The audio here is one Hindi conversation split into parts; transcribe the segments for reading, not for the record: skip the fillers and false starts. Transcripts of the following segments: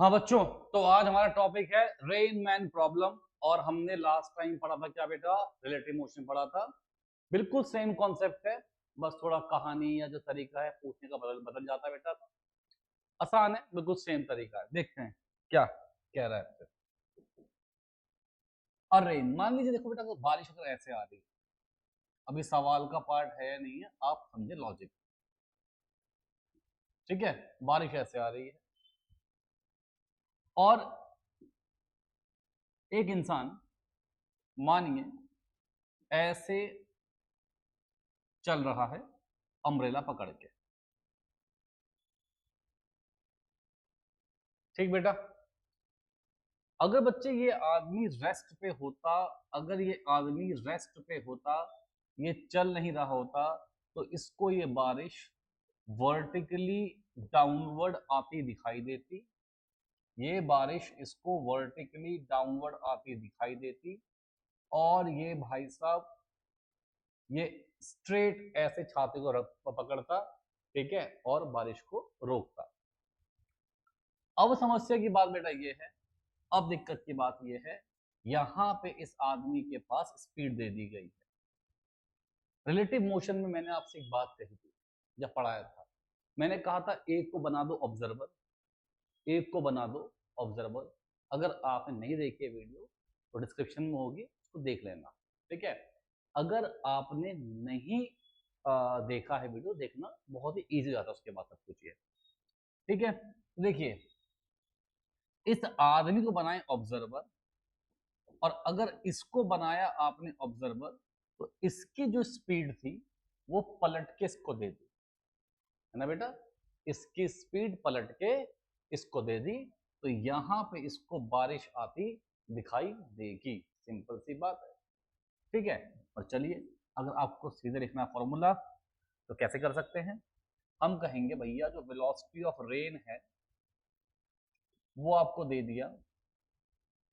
हाँ बच्चों, तो आज हमारा टॉपिक है रेन मैन प्रॉब्लम। और हमने लास्ट टाइम पढ़ा था क्या बेटा? रिलेटिव मोशन पढ़ा था। बिल्कुल सेम कॉन्सेप्ट है, बस थोड़ा कहानी या जो तरीका है पूछने का बदल बदल जाता है बेटा। आसान है, बिल्कुल सेम तरीका है। देखते हैं क्या कह रहा है। और रेन मान लीजिए, देखो बेटा, अगर बारिश अगर ऐसे आ रही है, अभी सवाल का पार्ट है नहीं है, आप समझे लॉजिक। ठीक है, बारिश ऐसे आ रही है और एक इंसान मानिए ऐसे चल रहा है अम्ब्रेला पकड़ के। ठीक बेटा, अगर बच्चे ये आदमी रेस्ट पे होता, अगर ये आदमी रेस्ट पे होता, ये चल नहीं रहा होता, तो इसको ये बारिश वर्टिकली डाउनवर्ड आती दिखाई देती। ये बारिश इसको वर्टिकली डाउनवर्ड आती दिखाई देती और ये भाई साहब ये स्ट्रेट ऐसे छाते को पकड़ता। ठीक है, और बारिश को रोकता। अब समस्या की बात बेटा ये है, अब दिक्कत की बात यह है, यहां पे इस आदमी के पास स्पीड दे दी गई है। रिलेटिव मोशन में मैंने आपसे एक बात कही थी जब पढ़ाया था, मैंने कहा था एक को बना दो ऑब्जर्वर, एक को बना दो ऑब्जर्वर। अगर आपने नहीं देखी है वीडियो तो डिस्क्रिप्शन में होगी, उसको देख लेना। ठीक है, अगर आपने नहीं देखा है वीडियो, देखना बहुत ही ईजी जाता है, उसके बाद सब कुछ ये। ठीक है, देखिए, इस आदमी को बनाए ऑब्जर्वर और अगर इसको बनाया आपने ऑब्जर्वर, तो इसकी जो स्पीड थी वो पलट के इसको दे दी, है ना बेटा? इसकी स्पीड पलट के इसको दे दी, तो यहां पे इसको बारिश आती दिखाई देगी। सिंपल सी बात है। ठीक है, और चलिए, अगर आपको सीधे लिखना फॉर्मूला तो कैसे कर सकते हैं? हम कहेंगे भैया जो वेलोसिटी ऑफ रेन है वो आपको दे दिया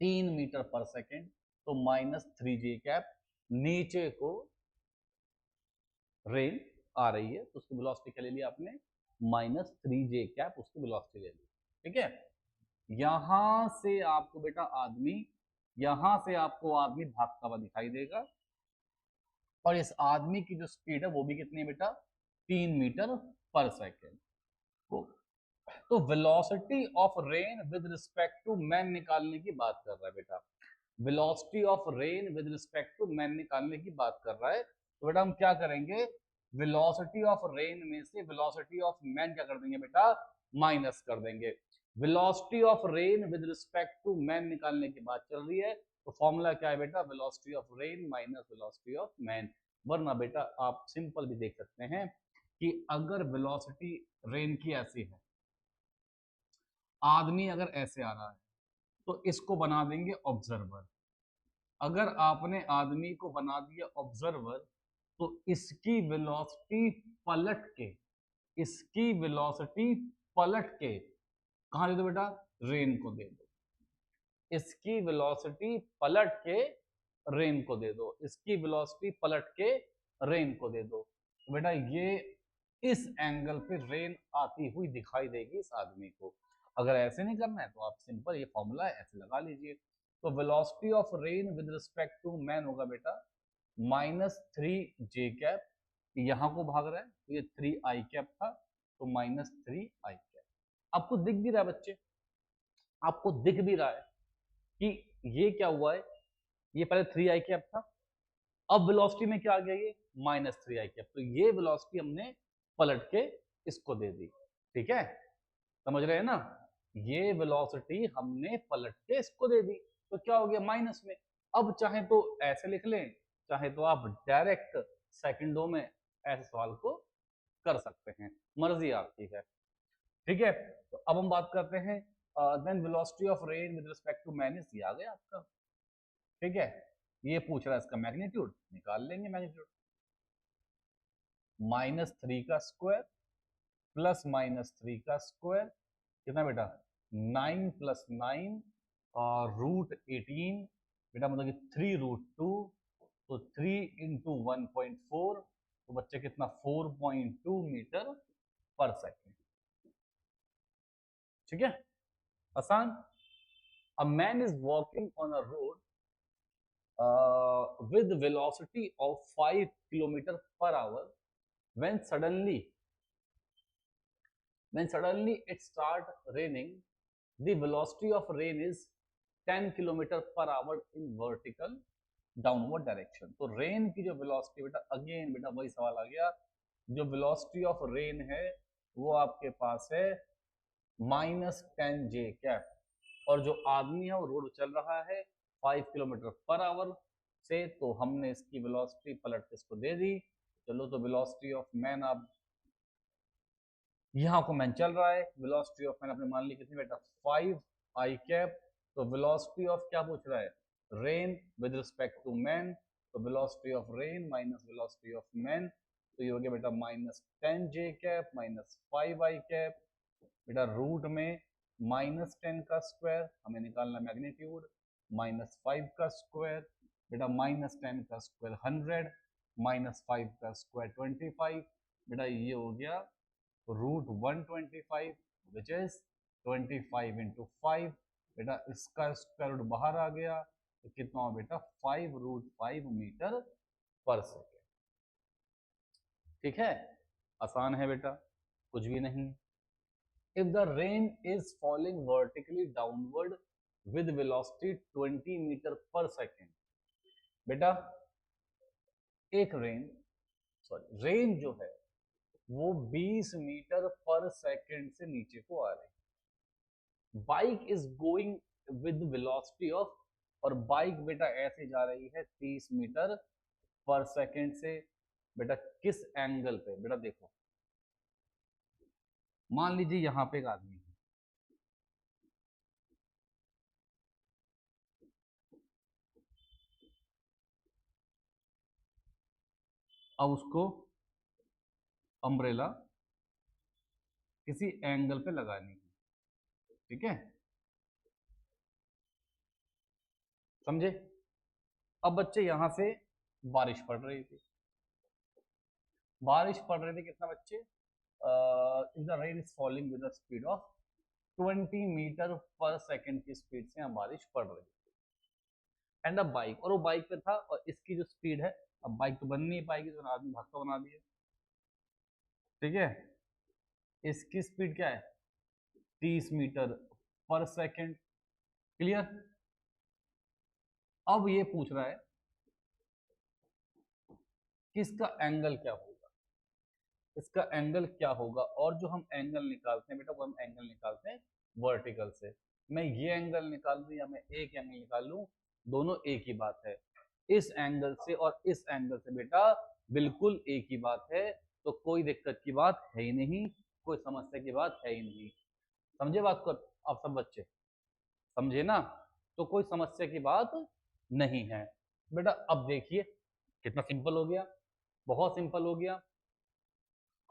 3 मीटर पर सेकेंड, तो -3 J कैप। नीचे को रेन आ रही है तो उसकी वेलोसिटी क्या ले लिया आपने? -3 J कैप, उसकी वेलोसिटी ले ली। ठीक है, यहां से आपको बेटा आदमी, यहां से आपको आदमी भागता हुआ दिखाई देगा और इस आदमी की जो स्पीड है वो भी कितनी है बेटा? 3 मीटर पर सेकेंड। तो velocity of rain with respect to man निकालने की बात कर रहा है बेटा। Velocity of rain with respect to man निकालने की बात कर रहा है, तो बेटा हम क्या करेंगे? वेलोसिटी ऑफ रेन में से वेलोसिटी ऑफ मैन क्या कर देंगे बेटा? माइनस कर देंगे। Velocity of rain with respect to man निकालने की बात चल रही है, तो फॉर्मूला क्या है बेटा? Velocity of rain minus velocity of man. वरना बेटा आप सिंपल भी देख सकते हैं कि अगर वेलोसिटी रेन की ऐसी है, आदमी अगर ऐसे आ रहा है, तो इसको बना देंगे ऑब्जर्वर। अगर आपने आदमी को बना दिया ऑब्जर्वर, तो इसकी वेलोसिटी पलट के, इसकी वेलोसिटी पलट के कहां दे दो बेटा? रेन को दे दो। इसकी वेलोसिटी पलट के रेन को दे दो, इसकी वेलोसिटी पलट के रेन को दे दो, तो बेटा ये इस एंगल पे रेन आती हुई दिखाई देगी इस आदमी को। अगर ऐसे नहीं करना है तो आप सिंपल ये फॉर्मूला ऐसे लगा लीजिए। तो velocity of rain with respect to man होगा बेटा -3 J कैप। यहां को भाग रहा है तो ये 3 I कैप था, तो -3 I कैप। आपको दिख भी रहा है बच्चे, आपको दिख भी रहा है कि ये क्या हुआ है? ये पहले 3 I कैप था, अब वेलोसिटी में क्या आ गया? ये -3 I कैप। तो ये वेलोसिटी हमने पलट के इसको दे दी। ठीक है, समझ रहे हैं ना? ये वेलोसिटी हमने पलट के इसको दे दी, तो क्या हो गया? माइनस में। अब चाहे तो ऐसे लिख लें, चाहे तो आप डायरेक्ट सेकंडों में ऐसे सवाल को कर सकते हैं, मर्जी आपकी है। ठीक है, तो अब हम बात करते हैं then velocity of rain with respect to man is, आ गया आपका। ठीक है, ये पूछ रहा है इसका मैग्नीट्यूड, निकाल लेंगे मैग्नीट्यूड। -3 का स्क्वायर प्लस -3 का स्क्वायर कितना बेटा? 9 + 9 और √18 बेटा, मतलब कि 3√2, तो 3 × 1.4, तो बच्चे कितना? 4.2 मीटर पर सेकेंड। ठीक है, आसान। A man is walking on a road with velocity of 5 kilometer per hour when suddenly it start raining. The velocity of rain is 10 kilometer per hour in vertical downward direction. तो रेन की जो वेलोसिटी बेटा, अगेन बेटा वही सवाल आ गया, जो वेलोसिटी ऑफ रेन है वो आपके पास है -10 J कैप, और जो आदमी है वो रोड चल रहा है 5 किलोमीटर पर आवर से, तो हमने इसकी वेलोसिटी पलट के इसको दे दी। चलो, तो वेलोसिटी ऑफ मैन, आप यहाँ को मैन चल रहा है, वेलोसिटी ऑफ मैन आपने मान ली कितनी बेटा, 5 I कैप। तो वेलोसिटी ऑफ क्या पूछ रहा है, rain with respect to man, तो velocity of rain minus velocity of man, तो ये हो गया बेटा -10 J कैप -5 I कैप। बेटा रूट में -10 का स्क्वायर हमें निकालना मैग्नीट्यूड, -5 का स्क्वायर बेटा, -10 का स्क्वायर 100, -5 का स्क्वायर 25, बेटा ये हो गया √125 विच इज 25 × 5। बेटा इसका स्क्वायर रूट बाहर आ गया, तो कितना हो बेटा 5√5 मीटर पर सेकेंड। ठीक है, आसान है बेटा, कुछ भी नहीं। If the rain is falling vertically downward with velocity 20 metre per second, बेटा एक रेन जो है वो 20 मीटर पर सेकेंड से नीचे को आ रही है। Bike is going with velocity of, और बाइक बेटा ऐसे जा रही है 30 मीटर पर सेकेंड से, बेटा किस एंगल पे, बेटा देखो मान लीजिए यहां पे एक आदमी है, अब उसको अम्ब्रेला किसी एंगल पे लगानी है, ठीक है, समझे। अब बच्चे यहां से बारिश पड़ रही थी, कितना बच्चे, if the rain is falling with the speed of 20 metre per second की स्पीड से यहाँ बारिश पड़ रही थी, एंड अ बाइक, और वो बाइक पे था, और इसकी जो स्पीड है, अब बाइक तो बन नहीं पाएगी, तो आदमी भागता बना दिया, ठीक है, इसकी स्पीड क्या है 30 मीटर पर सेकेंड, क्लियर। अब ये पूछ रहा है कि इसका एंगल क्या होगा, इसका एंगल क्या होगा, और जो हम एंगल निकालते हैं बेटा वो हम एंगल निकालते हैं वर्टिकल से। मैं ये एंगल निकाल लूं या मैं एक एंगल निकाल लूं, दोनों एक ही बात है। इस एंगल से और इस एंगल से बेटा बिल्कुल एक ही बात है, तो कोई दिक्कत की बात है ही नहीं, कोई समस्या की बात है ही नहीं। समझे बात को आप सब बच्चे, समझे ना, तो कोई समस्या की बात नहीं है। बेटा अब देखिए कितना सिंपल हो गया, बहुत सिंपल हो गया।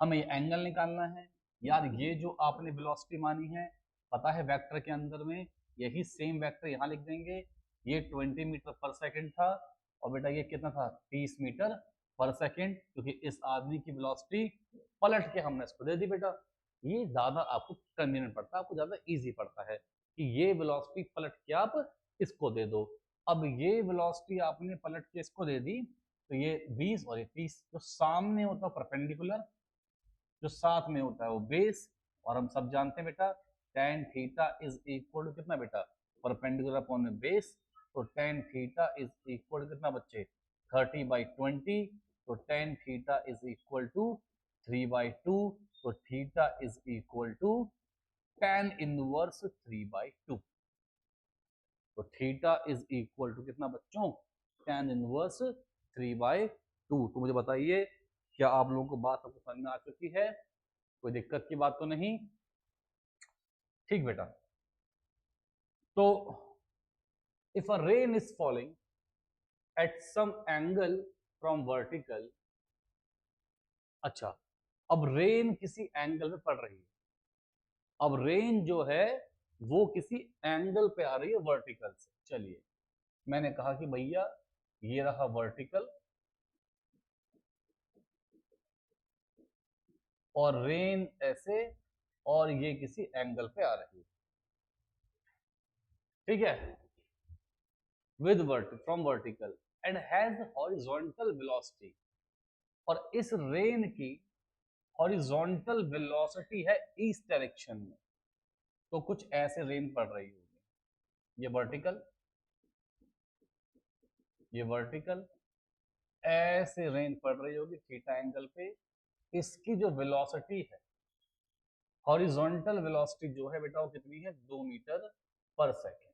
हमें एंगल निकालना है यार, ये जो आपने वेलोसिटी मानी है, पता है वेक्टर के अंदर में यही सेम वेक्टर यहाँ लिख देंगे, ये 20 मीटर पर सेकंड था, और बेटा ये कितना था 30 मीटर पर सेकंड, क्योंकि इस आदमी की वेलोसिटी पलट के हमने इसको दे दी बेटा। ये ज्यादा आपको कन्वीनियंट पड़ता है, आपको ज्यादा इजी पड़ता है कि ये वेलोसिटी पलट के आप इसको दे दो। अब ये वेलोसिटी आपने पलट के इसको दे दी, तो ये 20 और ये 30, जो सामने होता है परपेंडिकुलर, जो साथ में होता है वो बेस, और हम सब जानते हैं बेटा tan theta is equal to कितना बेटा, परपेंडिकुलर अपॉन बेस, तो tan theta is equal to कितना बच्चे 30/20, तो tan theta is equal to 3/2, तो theta is equal to tan inverse 3/2, तो थीटा इज इक्वल टू कितना बच्चों, tan इनवर्स 3/2। तो मुझे बताइए क्या आप लोगों को बात सबको समझ में आ चुकी है, कोई दिक्कत की बात तो नहीं, ठीक बेटा। तो if a rain is falling at some angle from vertical, अच्छा अब रेन किसी एंगल पे पड़ रही है, अब रेन जो है वो किसी एंगल पे आ रही है वर्टिकल से। चलिए मैंने कहा कि भैया ये रहा वर्टिकल, और रेन ऐसे, और ये किसी एंगल पे आ रही है, ठीक है, with from vertical and has horizontal velocity, और इस रेन की हॉरिजॉन्टल वेलोसिटी है ईस्ट डायरेक्शन में, तो कुछ ऐसे रेन पड़ रही होगी, ये वर्टिकल, ये वर्टिकल, ऐसे रेन पड़ रही होगी थीटा एंगल पे। इसकी जो वेलोसिटी है, हॉरिजॉन्टल वेलोसिटी जो है बेटा वो कितनी है, 2 metre per second.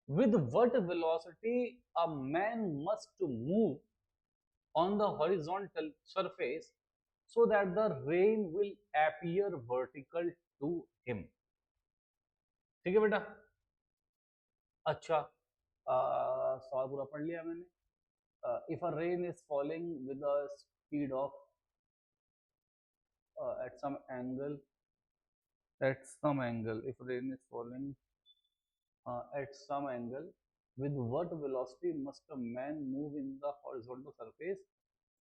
with what velocity a man must move on the horizontal surface so that the rain will appear vertical to him। ठीक है बेटा, अच्छा सवाल पूरा पढ़ लिया मैंने। If a rain is falling with a speed of at some angle if rain is falling at some angle, with what velocity must a man move in the horizontal surface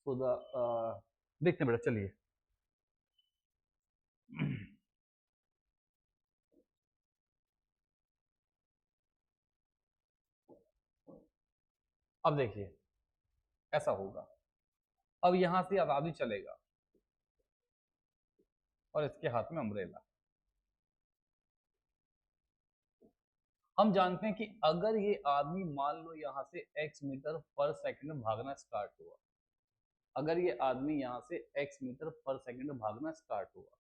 so the देखते हैं बेटा, चलिए अब देखिए ऐसा होगा, अब यहां से आजादी चलेगा और इसके हाथ में अम्ब्रेला। हम जानते हैं कि अगर ये आदमी मान लो यहां से x मीटर पर सेकंड में भागना स्टार्ट हुआ, अगर ये आदमी यहां से x मीटर पर सेकंड में भागना स्टार्ट हुआ,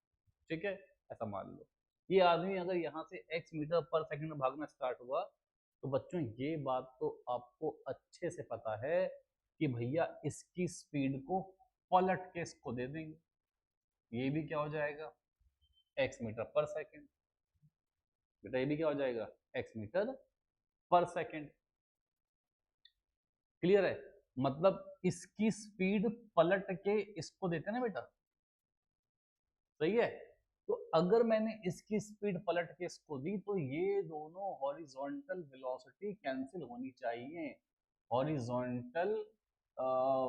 ठीक है, ऐसा मान लो ये आदमी अगर यहां से x मीटर पर सेकंड में भागना स्टार्ट हुआ, तो बच्चों ये बात तो आपको अच्छे से पता है कि भैया इसकी स्पीड को पलट के इसको दे देंगे, ये भी क्या हो जाएगा, x मीटर पर सेकंड, बेटा ये भी क्या हो जाएगा, x metre per second. Clear है, मतलब इसकी स्पीड पलट के इसको देते हैं ना बेटा, सही है। तो अगर मैंने इसकी स्पीड पलट के इसको दी तो ये दोनों हॉरिजॉन्टल वेलोसिटी कैंसिल होनी चाहिए, horizontal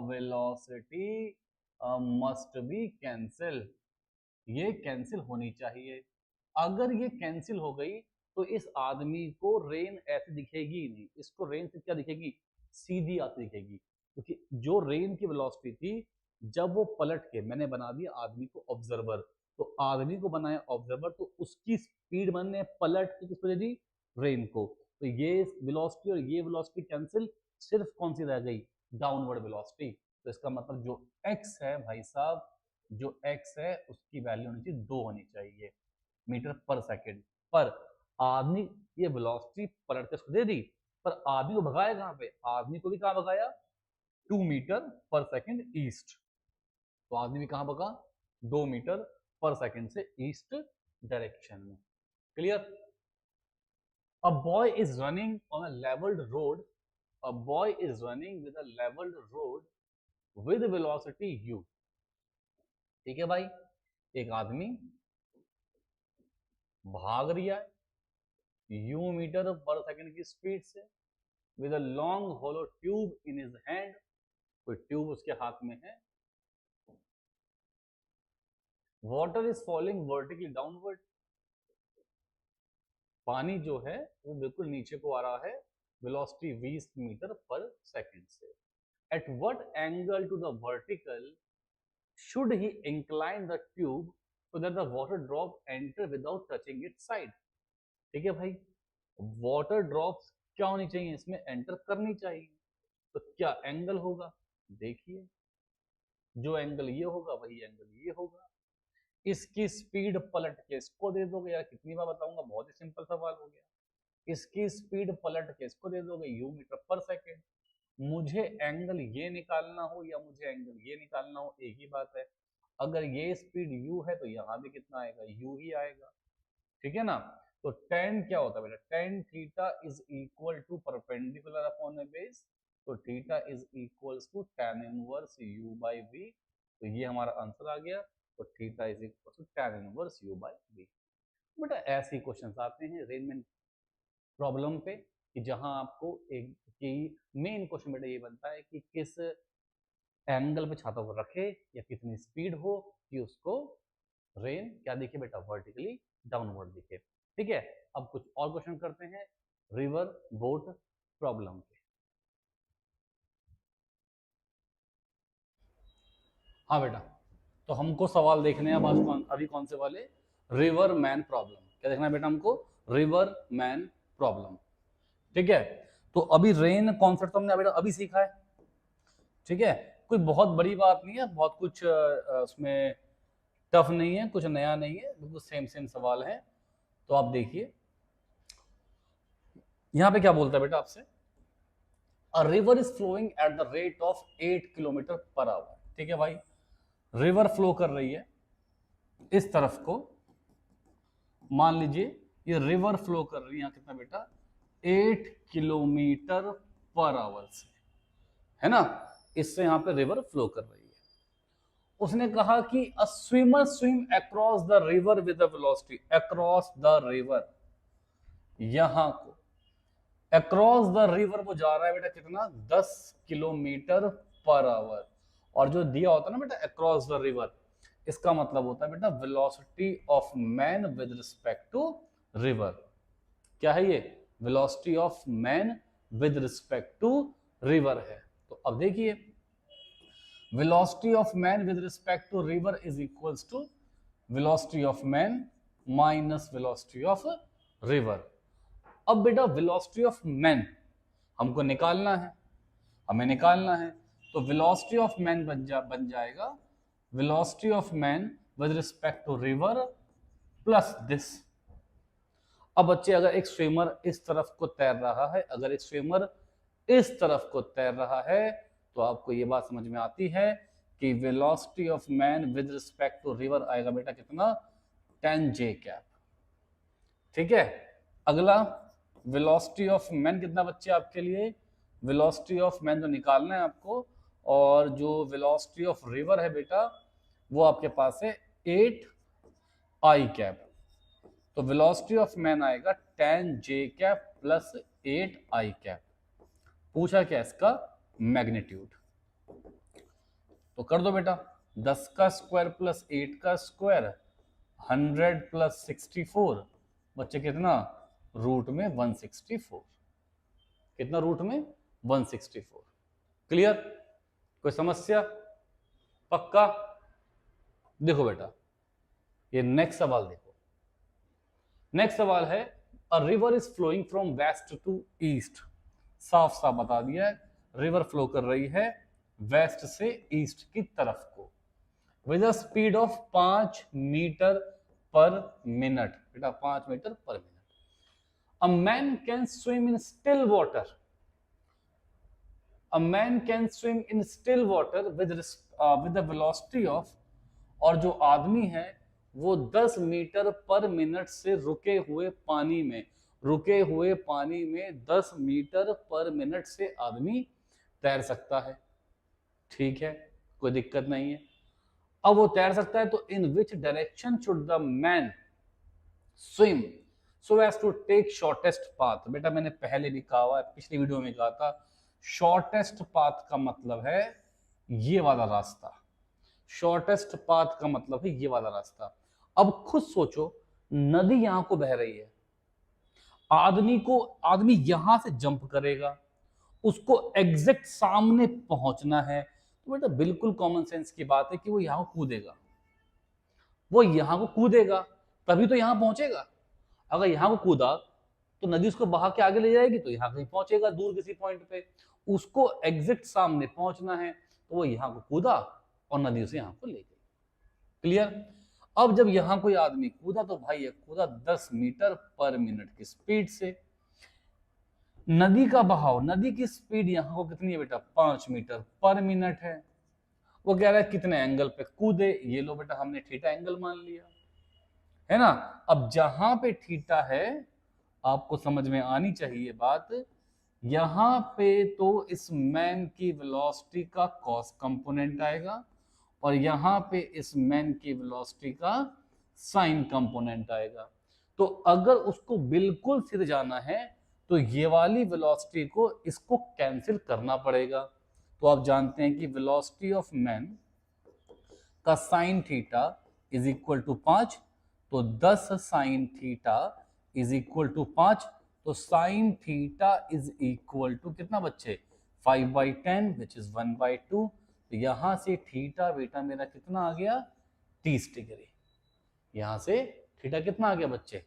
velocity must be cancel, ये कैंसिल होनी चाहिए। अगर ये कैंसिल हो गई तो इस आदमी को रेन ऐसे दिखेगी ही नहीं, इसको रेन से क्या दिखेगी, सीधी आती दिखेगी, क्योंकि जो रेन की वेलोसिटी थी जब वो पलट के मैंने बना दिया आदमी को ऑब्जर्वर, तो आदमी को बनाया ऑब्जर्वर तो उसकी स्पीड मैंने पलट के किसको दे दी, रेन को, तो ये वेलोसिटी और ये वेलोसिटी कैंसिल, सिर्फ कौन सी रह गई, डाउनवर्ड वेलोसिटी। तो इसका मतलब जो x है भाई साहब, जो x है उसकी वैल्यू होनी चाहिए 2 होनी चाहिए मीटर पर सेकेंड। पर आदमी ये वेलोसिटी पलट के उसको दे दी, पर आदमी को भगाया कहां पे, आदमी को भी कहां भगाया, 2 मीटर पर सेकेंड ईस्ट, तो आदमी भी कहां भगा, 2 मीटर पर सेकेंड से ईस्ट डायरेक्शन में। Clear. A boy is running on a levelled road, a boy is running with a levelled road with velocity u। ठीक है भाई, एक आदमी भाग रहा है u मीटर पर सेकंड की स्पीड से, with a long hollow tube in his hand, कोई ट्यूब उसके हाथ में है, water is falling vertically downward, पानी जो है वो बिल्कुल नीचे को आ रहा है वेलोसिटी 20 मीटर पर सेकंड से। At what angle to the vertical should he incline the tube so that the water drop enter without touching its side। ठीक है भाई, वाटर ड्रॉप्स क्या होनी चाहिए, इसमें एंटर करनी चाहिए, तो क्या एंगल होगा, देखिए जो एंगल ये होगा वही एंगल ये होगा। इसकी स्पीड पलट के इसको दे दोगे, यार कितनी बार बताऊंगा, बहुत ही सिंपल सवाल हो गया। इसकी स्पीड पलट के इसको दे दोगे u मीटर पर सेकेंड। मुझे एंगल ये निकालना हो या मुझे एंगल ये निकालना हो, एक ही बात है, अगर ये स्पीड u है तो यहाँ भी कितना आएगा, u ही आएगा, ठीक है ना। तो टेन क्या होता है बेटा, tan theta is equal to perpendicular upon a base, तो theta is equal to tan inverse u by v, तो ये हमारा आंसर आ गया, तो theta is equal to tan inverse u by v। बेटा ऐसे क्वेश्चंस आते हैं रेनमेंट प्रॉब्लम पे, कि जहां आपको एक कि मेन क्वेश्चन बेटा ये बनता है कि किस एंगल पे छाता को रखे या कितनी स्पीड हो कि उसको रेन क्या दिखे बेटा, वर्टिकली डाउनवर्ड दिखे। ठीक है, अब कुछ और क्वेश्चन करते हैं रिवर बोट प्रॉब्लम के। हाँ बेटा, तो हमको सवाल देखने हैं अब अभी कौन से वाले, रिवर मैन प्रॉब्लम। क्या देखना है बेटा हमको, रिवर मैन प्रॉब्लम। ठीक है, तो अभी रेन कॉन्सेप्ट तो हमने बेटा अभी सीखा है। ठीक है, कोई बहुत बड़ी बात नहीं है, बहुत कुछ उसमें टफ नहीं है, कुछ नया नहीं है, बिल्कुल सेम सेम सवाल है। तो आप देखिए यहां पे क्या बोलता है बेटा आपसे, a river is flowing at the rate of 8 kilometre per hour. ठीक है भाई, रिवर फ्लो कर रही है इस तरफ को, मान लीजिए ये रिवर फ्लो कर रही है यहां कितना बेटा, 8 किलोमीटर पर आवर से, है ना, इससे यहां पे रिवर फ्लो कर रही है। उसने कहा कि अ swimmer swim across the river with the velocity, across the river, यहां को अक्रॉस द रिवर वो जा रहा है बेटा कितना, 10 किलोमीटर पर आवर। और जो दिया होता है ना बेटा अक्रॉस द रिवर, इसका मतलब होता है बेटा velocity of man with respect to river. क्या है ये, velocity of man with respect to river है। तो अब देखिए velocity of man with respect to river is equals to velocity of man minus velocity of river. अब बेटा वेलोसिटी ऑफ मैन हमको निकालना है, हमें निकालना है, तो वेलोसिटी ऑफ मैन बन जाएगा velocity of man with respect to river plus this. अब बच्चे अगर एक स्विमर इस तरफ को तैर रहा है, अगर एक स्विमर इस तरफ को तैर रहा है, तो आपको ये बात समझ में आती है कि velocity of man with respect to river आएगा बेटा कितना, 10 j कैप। ठीक है, अगला वेलोसिटी ऑफ मैन कितना बच्चे आपके लिए, वेलोसिटी ऑफ मैन जो निकालना है आपको, और जो वेलोसिटी ऑफ रिवर है बेटा वो आपके पास है 8 i कैप। तो वेलोसिटी ऑफ मैन आएगा 10 j cap plus 8 i cap. पूछा क्या इसका मैग्नीट्यूड, तो कर दो बेटा, 10 का स्क्वायर प्लस 8 का स्क्वायर 100 प्लस 64 बच्चे कितना, रूट में 164, कितना रूट में 164। क्लियर, कोई समस्या, पक्का। देखो बेटा ये नेक्स्ट सवाल देखो, नेक्स्ट सवाल है a river is flowing from west to east. साफ साफ बता दिया है, रिवर फ्लो कर रही है वेस्ट से ईस्ट की तरफ को with a speed of 5 metre per minute. बेटा 5 metre per minute. A man can swim in still water. A man can swim in still water with the velocity of, और जो आदमी है वो 10 मीटर पर मिनट से रुके हुए पानी में, रुके हुए पानी में 10 मीटर पर मिनट से आदमी तैर सकता है। ठीक है, कोई दिक्कत नहीं है। अब वो तैर सकता है तो in which direction should the man swim so as to take shortest path. बेटा मैंने पहले भी कहा हुआ है, पिछली वीडियो में कहा था, शॉर्टेस्ट पाथ का मतलब है ये वाला रास्ता, शॉर्टेस्ट पाथ का मतलब है ये वाला रास्ता। अब खुद सोचो, नदी यहां को बह रही है, आदमी यहां से जंप करेगा, उसको एग्जैक्ट सामने पहुंचना है, तो बेटा बिल्कुल कॉमन सेंस की बात है कि वो यहां कूदेगा, वो यहां को कूदेगा तभी तो यहां पहुंचेगा। अगर यहां को कूदा तो नदी उसको बहा के आगे ले जाएगी, तो यहां कहीं पहुंचेगा दूर किसी पॉइंट पे, उसको एग्जैक्ट सामने पहुंचना है, तो वो यहां को कूदा और नदी उसे यहां को ले गई। क्लियर। अब जब यहां कोई आदमी कूदा तो भाई ये कूदा 10 मीटर पर मिनट की स्पीड से, नदी का बहाव, नदी की स्पीड यहां को कितनी है बेटा, 5 मीटर पर मिनट है। वो कह रहा है कितने एंगल पे कूदे, ये लो बेटा हमने थीटा एंगल मान लिया, है ना। अब जहां पे थीटा है आपको समझ में आनी चाहिए बात, यहां पे तो इस मैन की वेलोसिटी का कॉस कंपोनेंट आएगा और यहां पे इस मैन की वेलोसिटी का साइन कंपोनेंट आएगा। तो अगर उसको बिल्कुल सिर जाना है तो ये वाली वेलोसिटी को इसको कैंसिल करना पड़ेगा। तो आप जानते हैं कि वेलोसिटी ऑफ मैन का sine theta is equal to 5, तो 10 sine theta is equal to 5, तो sine theta is equal to कितना बच्चे 5/10 विच इज 1/2। तो यहां से थीटा बेटा मेरा कितना आ गया 30 डिग्री। यहां से थीटा कितना आ गया बच्चे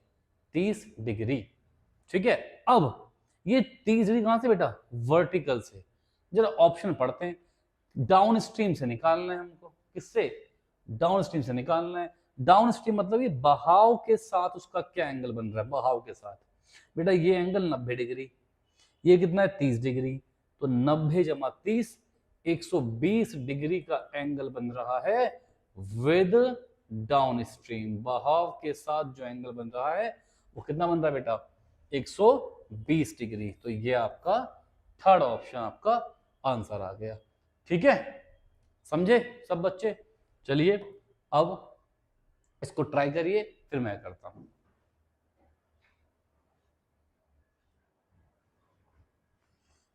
30 डिग्री। ठीक है, अब ये 30 डिग्री कहां से बेटा वर्टिकल से। जरा ऑप्शन पढ़ते हैं, डाउन स्ट्रीम से निकालना है हमको। किससे डाउन स्ट्रीम से निकालना है। डाउन स्ट्रीम मतलब ये बहाव के साथ उसका क्या एंगल बन रहा है, बहाव के साथ बेटा ये एंगल 90 डिग्री, ये कितना है 30 डिग्री, तो 90 जमा 30 120 डिग्री का एंगल बन रहा है विद डाउन स्ट्रीम। बहाव के साथ जो एंगल बन रहा है वो कितना बन रहा है बेटा 120 डिग्री। तो ये आपका थर्ड ऑप्शन आपका आंसर आ गया। ठीक है, समझे सब बच्चे। चलिए अब इसको ट्राई करिए, फिर मैं करता हूं।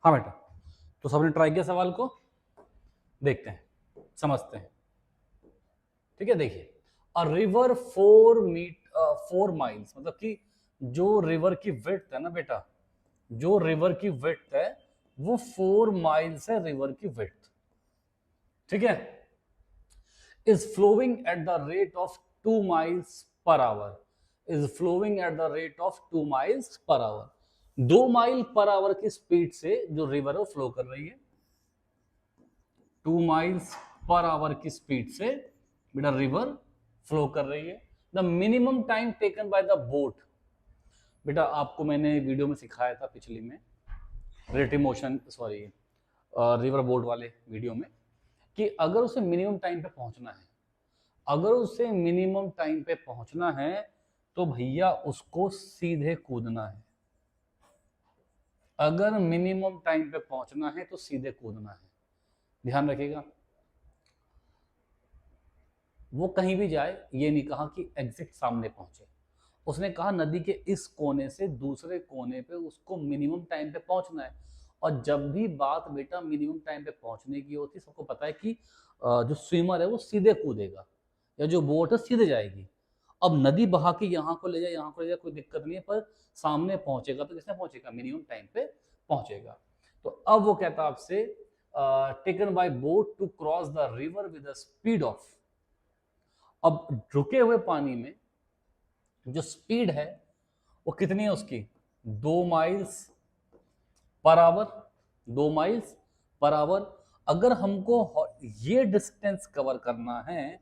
हाँ बेटा, तो सबने ट्राई किया सवाल को, देखते हैं समझते हैं। ठीक है, देखिए अ रिवर 4 माइल्स, मतलब कि जो रिवर की विड्थ है ना बेटा, जो रिवर की विड्थ है वो 4 माइल्स है रिवर की विड्थ। ठीक है, is flowing at the rate of 2 miles per hour, is flowing at the rate of 2 miles per hour। 2 mile per hour की स्पीड से जो रिवर है वो फ्लो कर रही है। 2 माइल्स पर आवर की स्पीड से बेटा रिवर फ्लो कर रही है। The minimum time taken by the boat, बेटा आपको मैंने वीडियो में सिखाया था पिछली में, relative motion sorry river boat वाले वीडियो में, कि अगर उसे मिनिमम टाइम पे पहुंचना है, अगर उसे मिनिमम टाइम पे पहुंचना है तो भैया उसको सीधे कूदना है। अगर मिनिमम टाइम पे पहुंचना है तो सीधे कूदना है, ध्यान रखिएगा। वो कहीं भी जाए, ये नहीं कहा कि एग्जिट सामने पहुंचे, उसने कहा नदी के इस कोने से दूसरे कोने पे उसको मिनिमम टाइम पे पहुंचना है। और जब भी बात बेटा मिनिमम टाइम पे पहुंचने की होती, सबको पता है कि जो स्विमर है वो सीधे कूदेगा या जो बोट है सीधे जाएगी। अब नदी बहा के यहाँ को ले जाए यहाँ को ले जाए कोई दिक्कत नहीं है, पर सामने पहुंचेगा तो किसने पहुंचेगा मिनिमम टाइम पे पहुंचेगा। तो अब वो कहता आपसे taken by boat to cross the river with the speed of, अब रुके हुए पानी में जो स्पीड है वो कितनी है उसकी 2 miles per hour, 2 miles per hour. अगर हमको ये डिस्टेंस कवर करना है,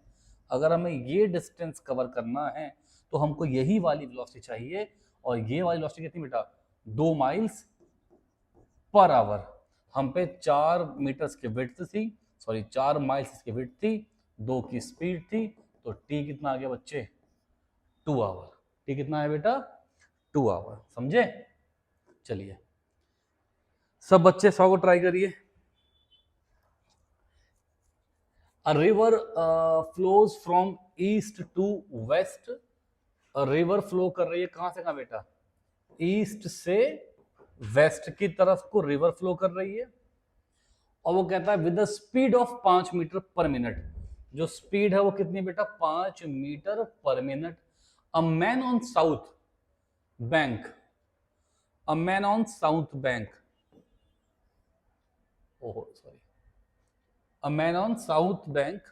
अगर हमें ये डिस्टेंस कवर करना है तो हमको यही वाली वेलोसिटी चाहिए, और ये वाली वेलोसिटी कितनी बेटा 2 माइल्स पर आवर। हम पे 4 मीटर्स की विड्थ थी, सॉरी 4 माइल्स की विड्थ थी, 2 की स्पीड थी, तो टी कितना आ गया बच्चे 2 आवर। टी कितना है बेटा 2 आवर, समझे। चलिए सब बच्चे 100 को ट्राई करिए। A river flows from east to west, river flow कर रही है कहां से कहां बेटा ईस्ट से वेस्ट की तरफ को रिवर फ्लो कर रही है, और वो कहता है with the speed of 5 metre per minute. जो स्पीड है वो कितनी बेटा 5 metre per minute. A man on south bank, a man on south bank, ओहो sorry, a man on south bank,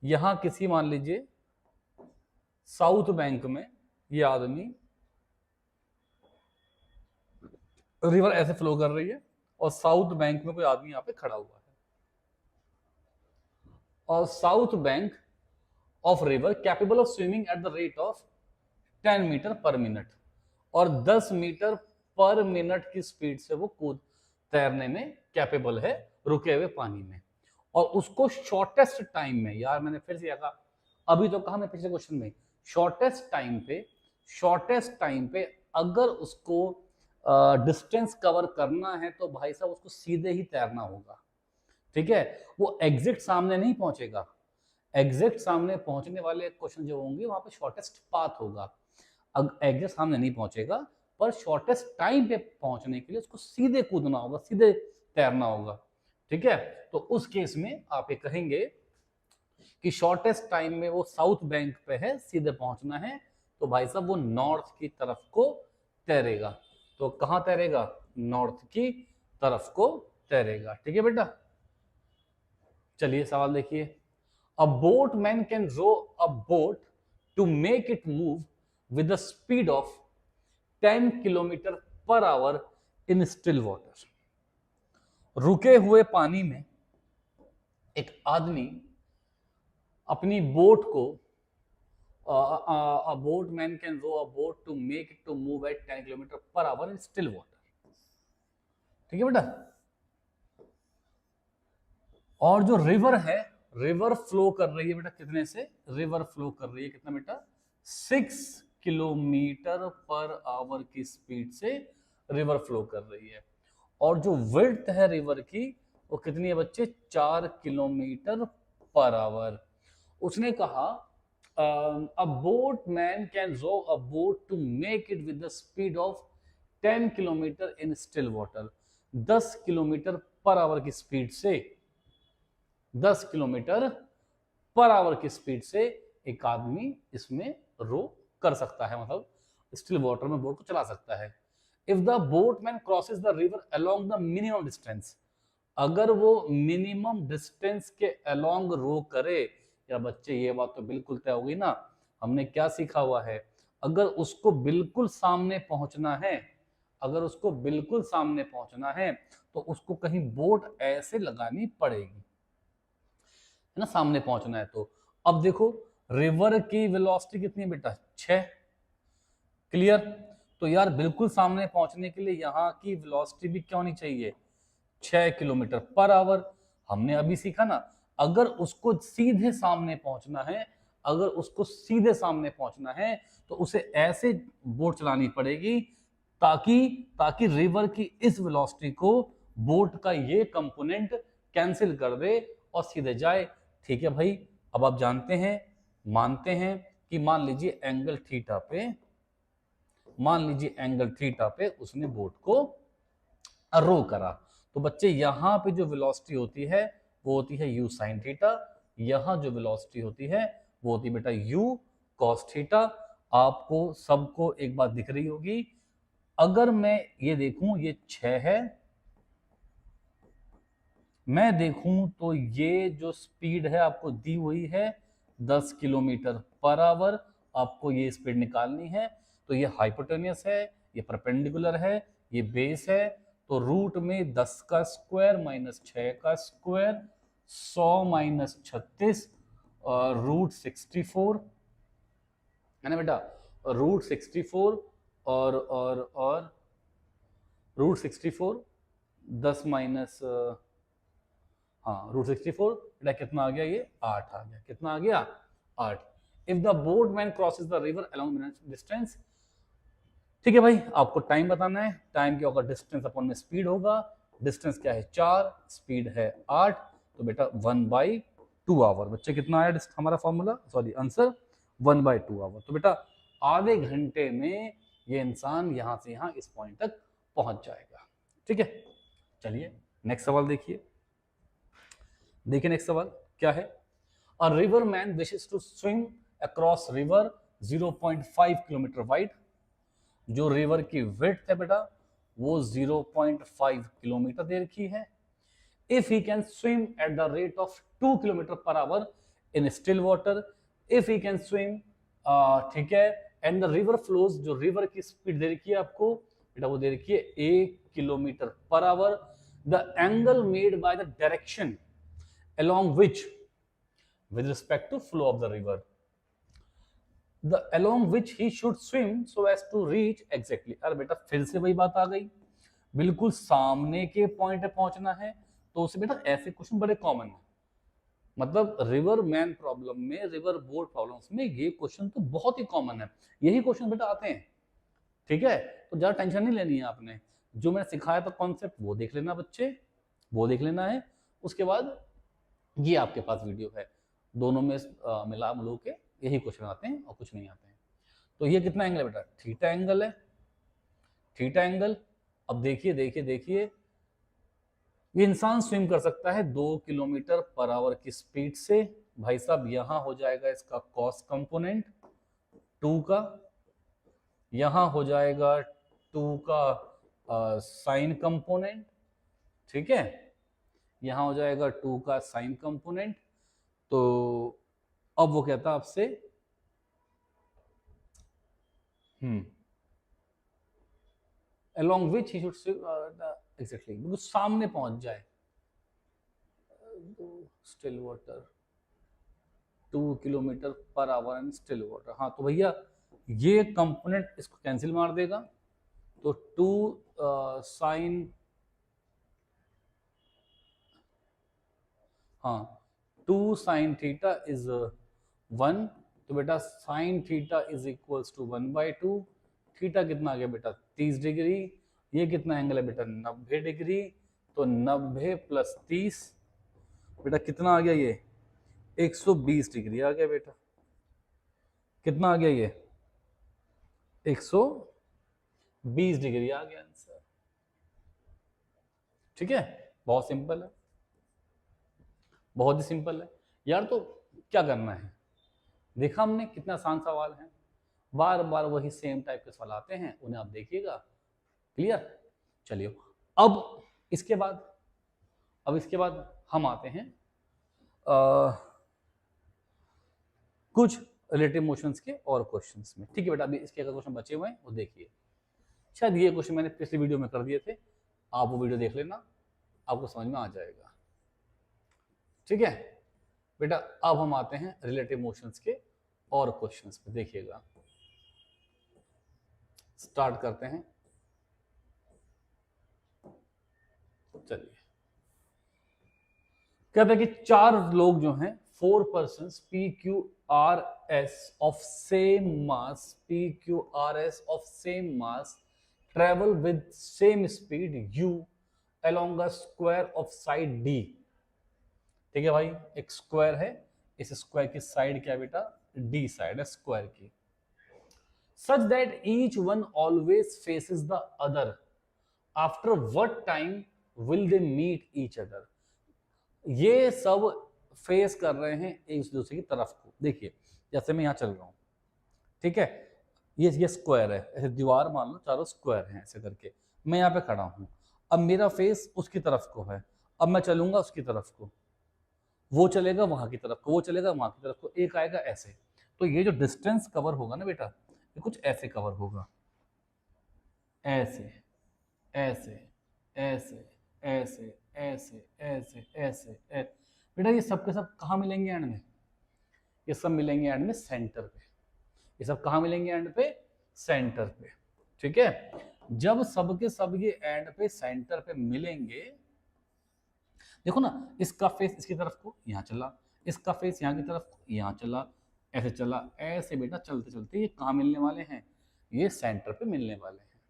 यहां किसी मान लीजिए साउथ बैंक में ये आदमी, रिवर ऐसे फ्लो कर रही है और साउथ बैंक में कोई आदमी यहां पे खड़ा हुआ है, और south bank of river capable of swimming at the rate of 10 metre per minute, और 10 मीटर पर मिनट की स्पीड से वो कूद तैरने में कैपेबल है रुके हुए पानी में। और उसको शॉर्टेस्ट टाइम में, यार मैंने फिर से कहा, अभी तो कहा मैं पिछले क्वेश्चन में, शॉर्टेस्ट टाइम पे अगर उसको डिस्टेंस कवर करना है तो भाई साहब उसको सीधे ही तैरना होगा। ठीक है, वो एग्जिट सामने नहीं पहुंचेगा, एग्जिट सामने पहुंचने वाले क्वेश्चन जो होंगे वहां पे शॉर्टेस्ट पाथ होगा। एग्जिट सामने नहीं पहुंचेगा, पर शॉर्टेस्ट टाइम पे पहुंचने के लिए उसको सीधे कूदना होगा, सीधे तैरना होगा। ठीक है, तो उस केस में आप ये कहेंगे कि शॉर्टेस्ट टाइम में वो साउथ बैंक पे है, सीधे पहुंचना है, तो भाई साहब वो नॉर्थ की तरफ को तैरेगा। तो कहां तैरेगा? नॉर्थ की तरफ को तैरेगा। ठीक है बेटा, चलिए सवाल देखिए। A boatman can row a boat to make it move with the speed of 10 kilometre per hour in still water. रुके हुए पानी में एक आदमी अपनी बोट को a boatman can row a boat to make it to move at 10 kilometre per hour in still water. ठीक है बेटा, और जो रिवर है, रिवर फ्लो कर रही है बेटा कितने से? रिवर फ्लो कर रही है कितना बेटा? 6 किलोमीटर पर आवर की स्पीड से रिवर फ्लो कर रही है। और जो विड्थ है रिवर की वो कितनी है बच्चे? 4 किलोमीटर पर आवर। उसने कहा a boatman can row a boat to make it with the speed of 10 kilometre in still water। 10 kilometre per our की स्पीड से, 10 किलोमीटर पर आवर की स्पीड से एक आदमी इसमें रो कर सकता है, मतलब स्टिल वाटर में बोट को चला सकता है। If the boatman crosses the river along the minimum distance, अगर वो मिनिमम डिस्टेंस के अलोंग रो करे, या बच्चे ये बात तो बिल्कुल तय होगी ना, हमने क्या सीखा हुआ है? अगर उसको बिल्कुल सामने पहुंचना है, अगर उसको बिल्कुल सामने पहुंचना है तो उसको कहीं बोट ऐसे लगानी पड़ेगी, है ना, सामने पहुंचना है तो। अब देखो रिवर की वेलोसिटी कितनी है बेटा? 6। क्लियर? तो यार बिल्कुल सामने पहुंचने के लिए यहाँ की वेलोसिटी भी क्या होनी चाहिए? 6 किलोमीटर पर आवर। हमने अभी सीखा ना, अगर उसको सीधे सामने पहुंचना है, अगर उसको सीधे सामने पहुंचना है तो उसे ऐसे बोट चलानी पड़ेगी ताकि ताकि रिवर की इस वेलोसिटी को बोट का ये कंपोनेंट कैंसिल कर दे और सीधे जाए। ठीक है भाई, अब आप जानते हैं, मानते हैं कि मान लीजिए एंगल थीटा पे, मान लीजिए एंगल थीटा पे उसने बोट को रो करा, तो बच्चे यहां पे जो वेलोसिटी होती है वो होती है u sin थीटा, यहां जो वेलोसिटी होती है वो होती है बेटा u cos थीटा। आपको सबको एक बात दिख रही होगी, अगर मैं ये देखूं ये 6 है, मैं देखूं तो ये जो स्पीड है आपको दी हुई है 10 किलोमीटर पर आवर, आपको ये स्पीड निकालनी है। तो ये हाइपोटेनियस है, ये परपेंडिकुलर है, ये बेस है, तो रूट में 10 का स्क्वायर माइनस 6 का स्क्वायर 100 माइनस 36 और रूट 64 है ना बेटा, रूट 64 और रूट 64 10 माइनस, हाँ रूट 64 बेटा कितना आ गया? ये 8 आ गया। कितना आ गया? 8। If the boatman crosses the river along distance, ठीक है भाई, आपको टाइम बताना है, टाइम क्या होगा? डिस्टेंस अपॉन में स्पीड होगा, डिस्टेंस क्या है? 4, स्पीड है 8, तो बेटा 1/2 आवर। बच्चे कितना आया हमारा फॉर्मूला, सॉरी आंसर 1/2 आवर। तो बेटा आधे घंटे में ये इंसान यहां से यहां इस पॉइंट तक पहुंच जाएगा। ठीक है, चलिए नेक्स्ट सवाल देखिए। देखिए नेक्स्ट सवाल क्या है? A river man wishes to swim across river 0.5 kilometre wide. जो रिवर की विड्थ है बेटा वो 0.5 किलोमीटर दे रखी है। If he can swim at the rate of 2 kilometre per hour in still water, if he can swim, ठीक है, एंड द रिवर फ्लोज, जो रिवर की स्पीड दे रखी है आपको बेटा वो दे रखी है 1 kilometre per our. The angle made by the direction along which, with respect to flow of the river, the along which he should swim so as to reach exactly। अरे बेटा फिर से वही बात आ गई, बिल्कुल सामने के पॉइंट पे पहुंचना है, तो उसे बेटा ऐसे क्वेश्चन बड़े कॉमन है, मतलब रिवर मैन प्रॉब्लम में, रिवर बोट प्रॉब्लम्स में ये क्वेश्चन तो बहुत ही कॉमन है, यही क्वेश्चन बेटा आते हैं। ठीक है, तो ज्यादा टेंशन नहीं लेनी है आपने, जो मैंने सिखाया था कॉन्सेप्ट वो देख लेना बच्चे, वो देख लेना है। उसके बाद ये आपके पास वीडियो है, दोनों में मिला मिलो के यही क्वेश्चन आते हैं और कुछ नहीं आते हैं। तो ये कितना एंगल है बेटा? थीटा एंगल है, थीटा एंगल। अब देखिए देखिए देखिए, ये इंसान स्विम कर सकता है 2 किलोमीटर पर आवर की स्पीड से। भाई साहब यहां हो जाएगा इसका कॉस कंपोनेंट 2 का, यहां हो जाएगा 2 का साइन कंपोनेंट, ठीक है, यहां हो जाएगा 2 का साइन कंपोनेंट। तो अब वो कहता है आपसे along which he should exactly, बिल्कुल सामने पहुंच जाए। Still water 2 kilometre per our and still water. हाँ तो भैया ये कंपोनेंट इसको कैंसिल मार देगा, तो 2 साइन, हाँ 2 साइन थीटा इज 1, तो बेटा sine theta is equals to 1/2। Theta कितना आ गया बेटा 30 डिग्री, ये कितना एंगल है बेटा 90 डिग्री, तो 90 प्लस 30 बेटा कितना आ गया, ये 120 डिग्री आ गया बेटा। कितना आ गया, ये 120 डिग्री आ गया आंसर। ठीक है, बहुत सिंपल है, बहुत ही सिंपल है यार। तो क्या करना है, देखा हमने कितना आसान सवाल है, बार बार वही सेम टाइप के सवाल आते हैं, उन्हें आप देखिएगा। क्लियर, चलिए अब इसके बाद हम आते हैं कुछ रिलेटिव मोशंस के और क्वेश्चंस में। ठीक है बेटा, अभी इसके अगर क्वेश्चन बचे हुए हैं वो देखिए। शायद ये क्वेश्चन मैंने पिछली वीडियो में कर दिए थे, आप वो वीडियो देख लेना, आपको समझ में आ जाएगा। ठीक है बेटा, अब हम आते हैं रिलेटिव मोशंस के और क्वेश्चंस पे, देखिएगा। स्टार्ट करते हैं, चलिए। कहते हैं कि 4 लोग जो हैं, 4 persons PQRS of same mass, PQRS of same mass travel with same speed u along a square of side D। ठीक है भाई, एक स्क्वायर है, इस स्क्वायर की साइड क्या है बेटा, D साइड है स्क्वायर की। Such that each one always faces the other, after what time will they meet each other? ये सब फेस कर रहे हैं एक दूसरे की तरफ को। देखिए जैसे मैं यहाँ चल रहा हूँ, ठीक है, ये स्क्वायर है, ऐसे दीवार मान लो, चारों स्क्वायर हैं, ऐसे करके मैं यहाँ पे खड़ा हूँ। अब मेरा फेस उसकी तरफ को है, अब मैं चलूंगा उसकी तरफ को, वो चलेगा वहां की तरफ को, वो चलेगा वहां की तरफ को, एक आएगा ऐसे। तो ये जो डिस्टेंस कवर होगा ना बेटा, ये कुछ ऐसे कवर होगा, ऐसे ऐसे ऐसे ऐसे ऐसे ऐसे ऐसे ऐसे। बेटा ये सब के सब कहाँ मिलेंगे एंड में, ये सब मिलेंगे एंड में सेंटर पे। ये सब कहाँ मिलेंगे एंड पे, सेंटर पे। ठीक है, जब सब के सब ये एंड पे सेंटर पे मिलेंगे, देखो ना, इसका फेस इसकी तरफ को यहाँ चला, इसका फेस यहाँ की तरफ को यहाँ चला, ऐसे चला, ऐसे बेटा चलते चलते ये कहाँ मिलने वाले हैं, ये सेंटर पे मिलने वाले हैं।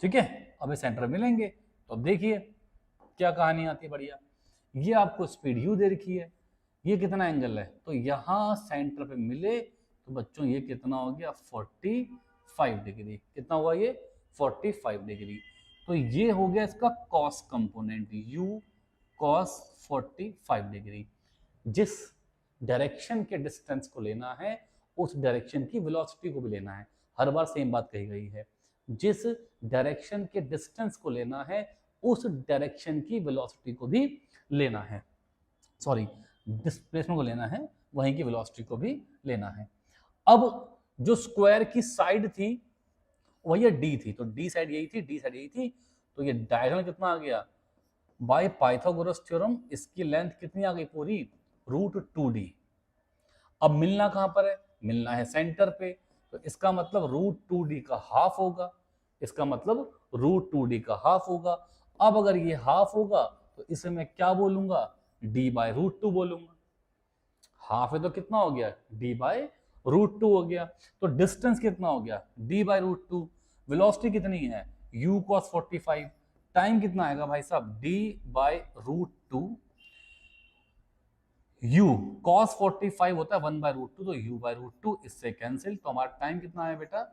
ठीक है, अब ये सेंटर मिलेंगे, तो अब देखिए क्या कहानी आती है बढ़िया। ये आपको स्पीड यू दे रखी है, ये कितना एंगल है, तो यहाँ सेंटर पे मिले तो बच्चों ये कितना हो गया 45 डिग्री। कितना हुआ ये 45 डिग्री। तो ये हो गया इसका cos component, you cos 45 degree. जिस डायरेक्शन के डिस्टेंस को लेना है उस डायरेक्शन की वेलोसिटी को भी लेना है। हर बार सेम बात कही गई है, जिस डायरेक्शन के डिस्टेंस को लेना है उस डायरेक्शन की वेलोसिटी को भी लेना है, सॉरी डिस्प्लेसमेंट को लेना है, वहीं की वेलोसिटी को भी लेना है। अब जो स्क्वायर की साइड थी वही डी थी, तो डी साइड यही थी, डी साइड यही थी, तो ये डायगोनल कितना आ गया, बाय पाइथागोरस थ्योरम इसकी लेंथ कितनी आ गई पूरी, √2d। अब मिलना कहां पर है, मिलना है सेंटर पे, तो इसका मतलब √2d का हाफ होगा, इसका मतलब √2d का हाफ होगा। अब अगर ये हाफ होगा तो इसे मैं क्या बोलूंगा, d/√2 बोलूंगा। हाफ है तो कितना हो गया, d/√2 हो गया। तो डिस्टेंस कितना हो गया, d/√2। वेलोसिटी कितनी है, u cos 45। टाइम कितना आएगा भाई साहब, d/√2। u cos 45 होता है 1/√2, तो u/√2 इससे कैंसिल, तो हमारा टाइम कितना है बेटा,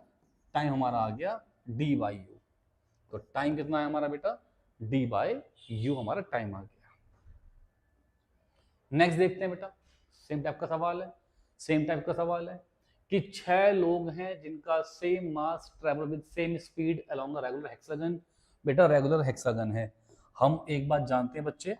टाइम हमारा आ गया d/u। तो टाइम कितना है हमारा बेटा, d/u हमारा टाइम आ गया। नेक्स्ट देखते हैं बेटा, सेम टाइप का सवाल है, सेम टाइप का सवाल है। कि 6 लोग हैं जिनका same mass travel with same speed along a regular hexagon. बेटा रेगुलर हेक्सागन है। हम एक बात जानते हैं बच्चे,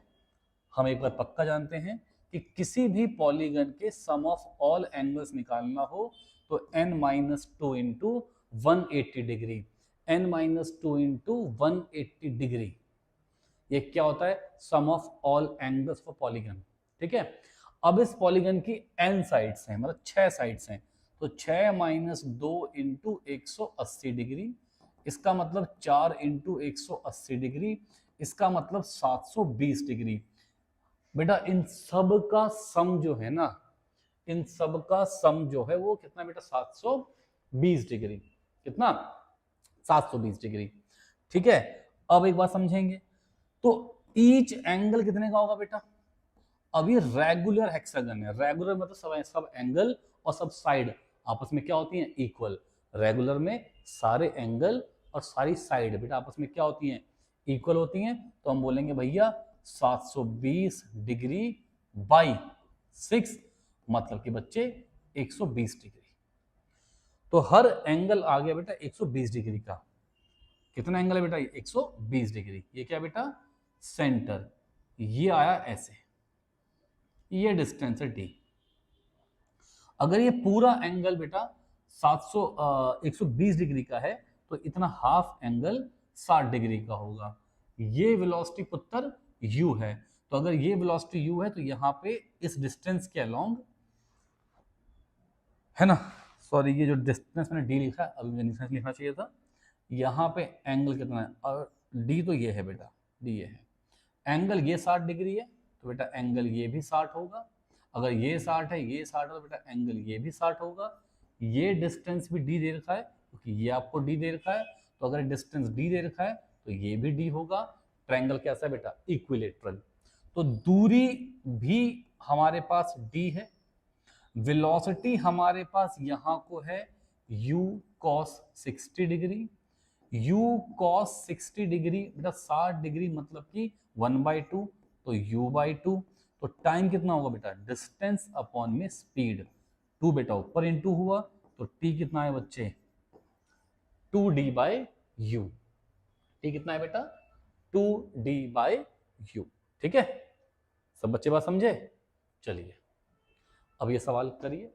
हम एक बात पक्का जानते हैं कि किसी भी पॉलीगन के सम ऑफ ऑल एंगल्स निकालना हो तो n-2 into 180 degree, n-2 into 180 degree, ये क्या होता है? Sum of all angles for polygon. ठीक है, अब इस पॉलीगन की n साइड्स हैं, मतलब 6 साइड्स हैं, तो 6 - 2 इंटू 180 डिग्री, इसका मतलब 4 इंटू 180 डिग्री, इसका मतलब 720 डिग्री। बेटा इन सब का सम जो है ना, इन सब का सम जो है वो कितना बेटा? 720 डिग्री। कितना? 720 डिग्री। ठीक है, अब एक बात समझेंगे, तो ईच एंगल कितने का होगा बेटा? अब ये रेगुलर हेक्सागन है, रेगुलर मतलब सब एंगल और सब साइड आपस में क्या होती हैं? इक्वल। रेगुलर में सारे एंगल और सारी साइड बेटा आपस में क्या होती हैं? इक्वल होती हैं। तो हम बोलेंगे भैया 720 डिग्री बाई 6, मतलब कि बच्चे 120 डिग्री। तो हर एंगल आ गया बेटा 120 डिग्री का। कितना एंगल है बेटा? 120 डिग्री। ये क्या बेटा? सेंटर। ये आया ऐसे, ये डिस्टेंस है डी। अगर ये पूरा एंगल बेटा 120 डिग्री का है तो इतना हाफ एंगल 60 डिग्री का होगा। ये वेलोसिटी पुत्र u है, तो अगर ये वेलोसिटी u है तो यहाँ पे इस डिस्टेंस के अलोंग, है ना, सॉरी ये जो डिस्टेंस मैंने d लिखा है अभी मुझे डिस्टेंस लिखना चाहिए था, यहाँ पे एंगल कितना है? और d तो ये है बेटा, d ये है। एंगल ये 60 डिग्री है तो बेटा एंगल ये भी 60 होगा। अगर ये 60 है, ये 60 है, तो बेटा एंगल ये भी 60 होगा। ये डिस्टेंस भी d दे रखा है क्योंकि ये आपको d दे रखा है, तो अगर डिस्टेंस d दे रखा है तो ये भी d होगा। ट्रायंगल कैसा है बेटा? इक्विलेटरल। तो दूरी भी हमारे पास d है, वेलोसिटी हमारे पास यहां को है u cos 60 degree. u cos 60 degree बेटा 60 डिग्री मतलब कि 1/2, तो u/2। तो टाइम कितना होगा बेटा? डिस्टेंस अपॉन में स्पीड, 2 बेटा ऊपर इंटू हुआ, तो t कितना है बच्चे? 2d/u। t कितना है बेटा? 2d/u। ठीक है, सब बच्चे बात समझे? चलिए अब ये सवाल करिए,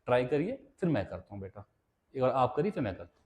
ट्राई करिए, फिर मैं करता हूं बेटा। एक बार आप करिए फिर मैं करता हूं।